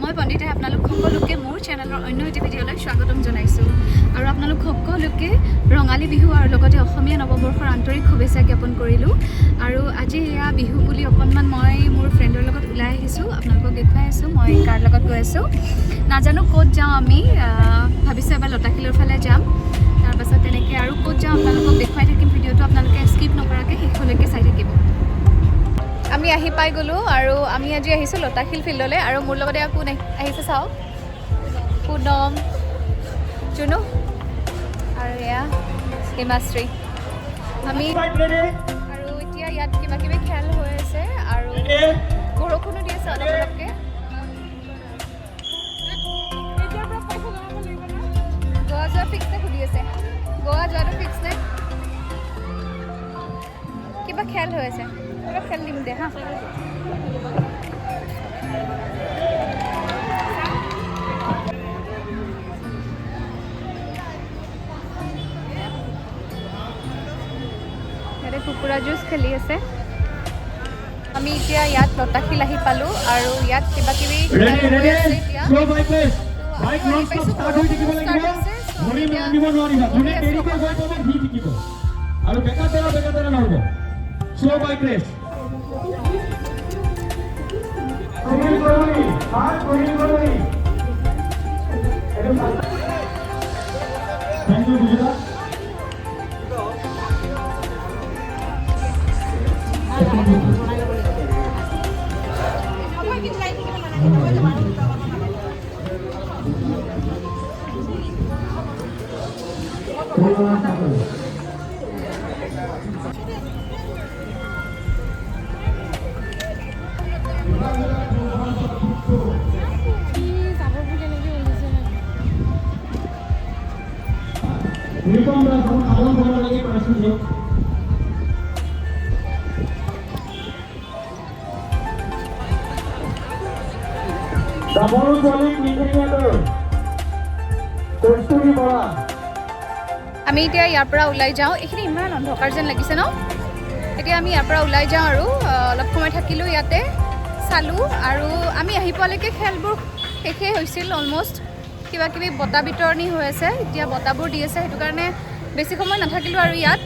মই পণ্ডিতে আপোনালোক সকলোকে মোৰ চেনেলৰ অন্য এটি ভিডিঅ'লৈ স্বাগতম জনাইছোঁ আৰু আপোনালোক সকলোকে ৰঙালী বিহু আৰু লগতে অসমীয়া নৱবৰ্ষৰ আন্তৰিক শুভেচ্ছা জ্ঞাপন কৰিলোঁ আৰু আজি এয়া বিহু বুলি অকণমান মই মোৰ ফ্ৰেণ্ডৰ লগত ওলাই আহিছোঁ আপোনালোকক দেখুৱাই আছোঁ মই কাৰ লগত গৈ আছোঁ নাজানো ক'ত যাওঁ আমি ভাবিছোঁ এবাৰ লতাশিলৰ ফালে যাম তাৰপাছত তেনেকৈ আৰু ক'ত যাওঁ আপোনালোকক দেখুৱাই থাকিম ভিডিঅ'টো আপোনালোকে স্কিপ নকৰাকৈ শেষলৈকে চাই থাকিব আমি আহি পাই গ'লোঁ আৰু আমি আজি আহিছোঁ লতাশিল ফিল্ডলৈ আৰু মোৰ লগতে কোন আহিছে চাওক পুনম জুনু আৰু এয়া হিমাশ্ৰী আমি আৰু এতিয়া ইয়াত কিবা কিবি খেল হৈ আছে আৰু বৰষুণো দি আছে অলপ অলপকৈ গোৱা যোৱা ফিক্স নে সুধি আছে গোৱা যোৱাটো ফিক্স নে কিবা খেল হৈ আছে কিবা খেল দিম দে হা ইয়াতে কুকুৰা যুঁজ খেলি আছে আমি এতিয়া ইয়াত লতাশিল আহি পালোঁ আৰু ইয়াত কিবা কিবি আৰু বেকাতেৰা নহ'ব slow bike race thank you Gujarat আমি এতিয়া ইয়াৰ পৰা ওলাই যাওঁ এইখিনি ইমান অন্ধকাৰ যেন লাগিছে ন এতিয়া আমি ইয়াৰ পৰা ওলাই যাওঁ আৰু অলপ সময় থাকিলোঁ ইয়াতে চালোঁ আৰু আমি আহি পোৱালৈকে খেলবোৰ শেষেই হৈছিল অলমষ্ট কিবা কিবি বঁটা বিতৰণি হৈ আছে এতিয়া বঁটাবোৰ দি আছে সেইটো কাৰণে বেছি সময় নাথাকিলোঁ আৰু ইয়াত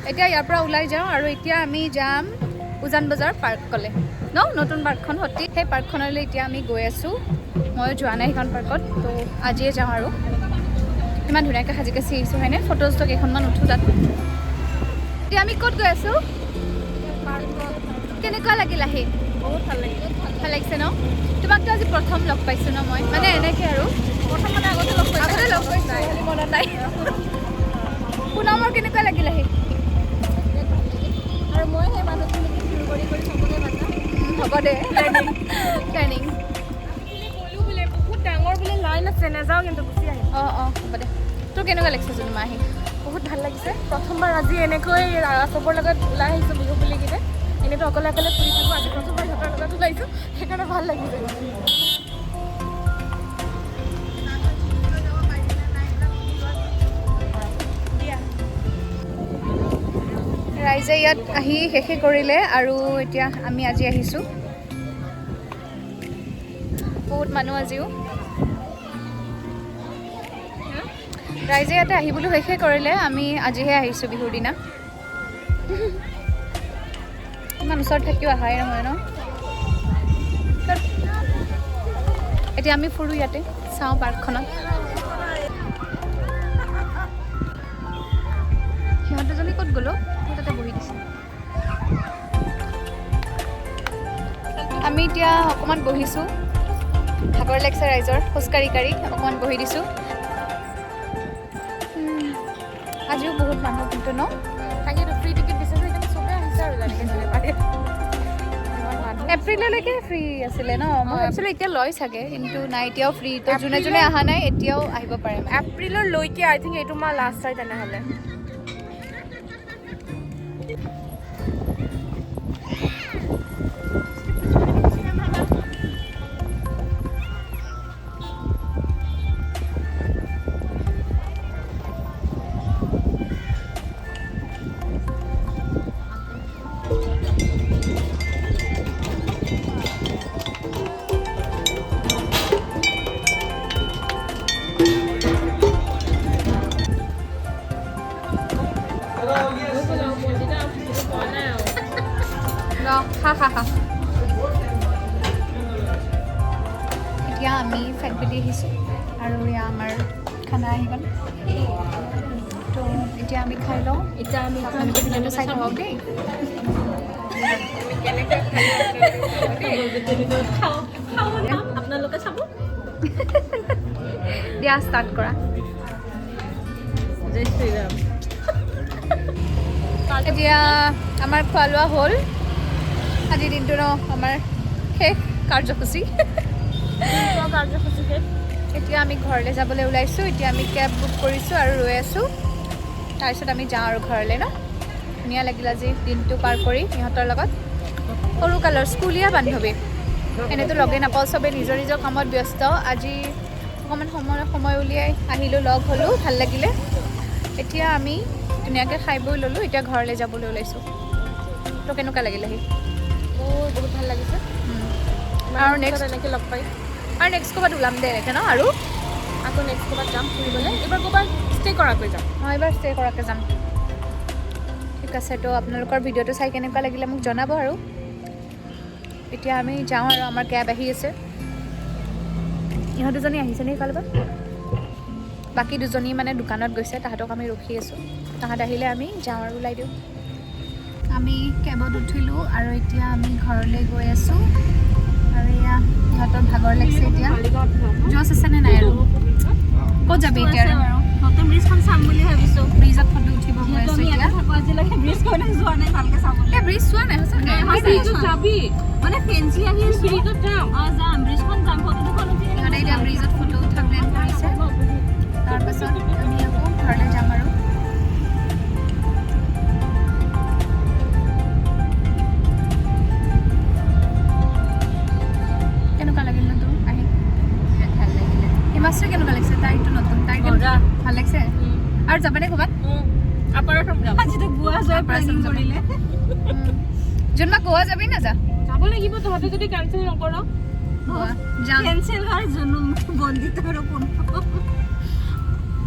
এতিয়া ইয়াৰ পৰা ওলাই যাওঁ আৰু এতিয়া আমি যাম উজান বজাৰ পাৰ্কলৈ নতুন পাৰ্কখন সতি সেই পাৰ্কখনলৈ এতিয়া আমি গৈ আছোঁ ময়ো যোৱা নাই সেইখন পাৰ্কত তো আজিয়ে যাওঁ আৰু ইমান ধুনীয়াকৈ সাজি কাচি আহিছোঁ হয়নে ফটোজটো কেইখনমান উঠোঁ তাত এতিয়া আমি ক'ত গৈ আছোঁ কেনেকুৱা লাগিল আহি বহুত ভাল লাগিল ভাল লাগিছে ন তোমাকতো আজি প্ৰথম লগ পাইছোঁ ন মই মানে এনেকৈ আৰু প্ৰথম মানে আগতে লগ পাইছোঁ মনত নাই পুনমৰ কেনেকুৱা লাগিল আহি আৰু মই সেই মানুহখিনি কৰি চবকে মাতা হ'ব দে প্লেনিং বহুত ডাঙৰ বোলে লাইন আছে নাযাওঁ কিন্তু গুচি আহিম অঁ হ'ব দে তোৰ কেনেকুৱা লাগিছে জোনমা আহি বহুত ভাল লাগিছে প্ৰথমবাৰ আজি এনেকৈ চবৰ লগত ওলাই আহিছোঁ বিহু বুলি কিনে এনেইতো অকলে অকলে ফুৰি থাকোঁ আজি প্ৰথমবাৰ সিহঁতৰ লগত ওলাইছোঁ সেইকাৰণে ভাল লাগিছে ৰাইজে ইয়াত আহি শেষে কৰিলে আৰু এতিয়া আমি আজি আহিছোঁ বহুত মানুহ আজিও ৰাইজে ইয়াতে আহিবলৈ শেষে কৰিলে আমি আজিহে আহিছোঁ বিহুৰ দিনা ইমান ওচৰত থাকিও অহাই নহয় ন এতিয়া আমি ফুৰোঁ ইয়াতে চাওঁ পাৰ্কখনত সিহঁত দুজনী ক'ত গ'লো মই তাতে বহি দিছোঁ আমি এতিয়া অকণমান বহিছোঁ ভাগৰ লাগিছে ৰাইজৰ খোজকাঢ়ি কাঢ়ি অকণমান বহি দিছোঁ আজিও বহুত মানুহ কিন্তু ন তাকেতো ফ্ৰী টিকেট দিছে যে সেইকাৰণে চবেই আহিছে আৰু যেনেকৈ এপ্ৰিললৈকে ফ্ৰী আছিলে ন মই ভাবিছিলোঁ এতিয়া লয় চাগে কিন্তু নাই এতিয়াও ফ্ৰী তো যোনে যোনে অহা নাই এতিয়াও আহিব পাৰে এপ্ৰিললৈকে আই থিংক এইটো মাহ লাষ্ট হয় তেনেহ'লে খা খা এতিয়া আমি ফেক্টৰী আহিছোঁ আৰু এয়া আমাৰ খানা আহি গ'ল তো এতিয়া আমি খাই লওঁ এতিয়া আমি আপোনালোকে ভিডিঅ'টো চাই থাকক দেই আপোনালোকে চাব দিয়া ষ্টাৰ্ট কৰা জয় শ্ৰীৰাম এতিয়া আমাৰ খোৱা লোৱা হ'ল আজিৰ দিনটো ন আমাৰ শেষ কাৰ্যসূচী কাৰ্যসূচীকে এতিয়া আমি ঘৰলৈ যাবলৈ ওলাইছোঁ এতিয়া আমি কেব বুক কৰিছোঁ আৰু ৰৈ আছোঁ তাৰপিছত আমি যাওঁ আৰু ঘৰলৈ ন ধুনীয়া লাগিল আজি দিনটো পাৰ কৰি সিহঁতৰ লগত সৰুকালৰ স্কুলীয়া বান্ধৱী এনেতো লগেই নাপাওঁ চবেই নিজৰ নিজৰ কামত ব্যস্ত আজি অকণমান সময় উলিয়াই আহিলোঁ লগ হ'লোঁ ভাল লাগিলে এতিয়া আমি ধুনীয়াকৈ খাই বৈ ল'লোঁ এতিয়া ঘৰলৈ যাবলৈ ওলাইছোঁ তো কেনেকুৱা লাগিলে সি মোৰ বহুত ভাল লাগিছে আৰু নেক্সট এনেকৈ লগ পাই আৰু নেক্সট ক'ৰবাত ওলাম দে এনেকৈ ন আৰু আকৌ নেক্সট ক'ৰবাত যাম ফুৰিবলৈ এইবাৰ ক'ৰবাত ষ্টে কৰাকৈ যাম অঁ এইবাৰ ষ্টে কৰাকৈ যাম ঠিক আছে তো আপোনালোকৰ ভিডিঅ'টো চাই কেনেকুৱা লাগিলে মোক জনাব আৰু এতিয়া আমি যাওঁ আৰু আমাৰ কেব আহি আছে ইহঁত দুজনী আহিছে নে সেইফালৰ পৰা বাকী দুজনী মানে দোকানত গৈছে তাহাঁতক আমি ৰখি আছোঁ তাহাঁত আহিলে আমি যাওঁ আৰু ওলাই দিওঁ আমি কেবত উঠিলোঁ আৰু এতিয়া আমি ঘৰলৈ গৈ আছোঁ আৰু এয়া ইহঁতৰ ভাগৰ লাগিছে এতিয়া জছ আছেনে নাই আৰু ক'ত যাবি এতিয়া আৰু নতুন ব্ৰিজখন চাম বুলি ভাবিছোঁ ব্ৰিজত ফটো উঠিব গৈ আছোঁ এতিয়া আজিলৈকে ব্ৰিজখন যোৱা নাই ভালকৈ চাবলৈ এই ব্ৰিজ চোৱা নাই সঁচাকৈ ব্ৰিজত যাবি মানে ফেঞ্চি আহি ব্ৰিজত যাম অঁ যাম ব্ৰিজখন যাম ফটো দুখন উঠি ইহঁতে এতিয়া ব্ৰিজত ফটো উঠা প্লেন কৰিছে তাৰপাছত আমি আকৌ ঘৰলৈ যাম আৰু কেনেকুৱা লাগিল ন তোৰ আহি ভাল লাগিলে হিমাশ্ৰী কেনেকুৱা লাগিছে তাইৰটো নতুন তাইৰ ভাল লাগিছে আৰু যাবানে ক'ৰবাত আজিতো গোৱা যোৱাৰ প্লেনিং কৰিলে যোনবা গোৱা যাবি না যা যাব লাগিব তহঁতে যদি কেঞ্চেল নকৰ গোৱা যাম কেঞ্চেল হোৱাৰ জন্ম বন্দিত আৰু কোন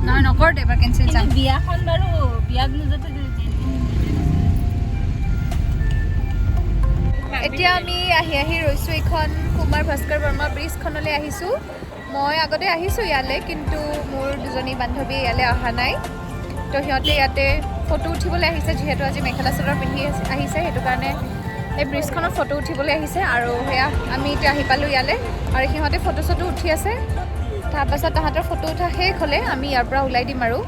নহয় নকৰ দে এবাৰ কেঞ্চেল যাম বিয়াখন বাৰু বিয়াত নোযোৱাতে এতিয়া আমি আহি ৰৈছোঁ এইখন কুমাৰ ভাস্কৰ বৰ্মা ব্ৰিজখনলৈ আহিছোঁ মই আগতে আহিছোঁ ইয়ালৈ কিন্তু মোৰ দুজনী বান্ধৱী ইয়ালৈ অহা নাই তো সিহঁতে ইয়াতে ফটো উঠিবলৈ আহিছে যিহেতু আজি মেখেলা চাদৰ পিন্ধি আহিছে সেইটো কাৰণে এই ব্ৰিজখনত ফটো উঠিবলৈ আহিছে আৰু সেয়া আমি এতিয়া আহি পালোঁ ইয়ালৈ আৰু সিহঁতে ফটো চটো উঠি আছে তাৰপাছত তাহাঁতৰ ফটো উঠা শেষ হ'লে আমি ইয়াৰ পৰা ওলাই দিম আৰু